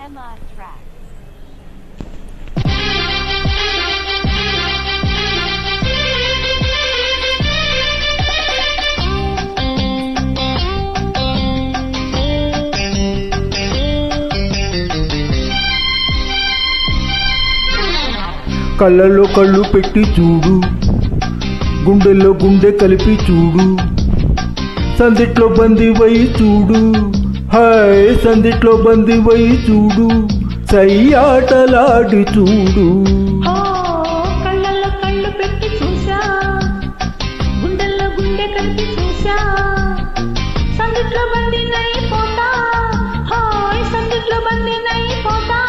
Hema track. కళ్ళలో కళ్ళు పెట్టి చూడు, గుండెల్లో గుండె కలిపి చూడు, సందిట్లో బందివై చూడు, హాయ్ సందిట్లో బందివై చూడు, సయ్యాటలాడి చూడు. కళ్ళల్లో కళ్ళు పెట్టి చూసా, గుండెల్లో గుండె కలిపి చూసా, సందిట్లో బందినై పోతా, హాయ్ సందిట్లో బందినై పోతా.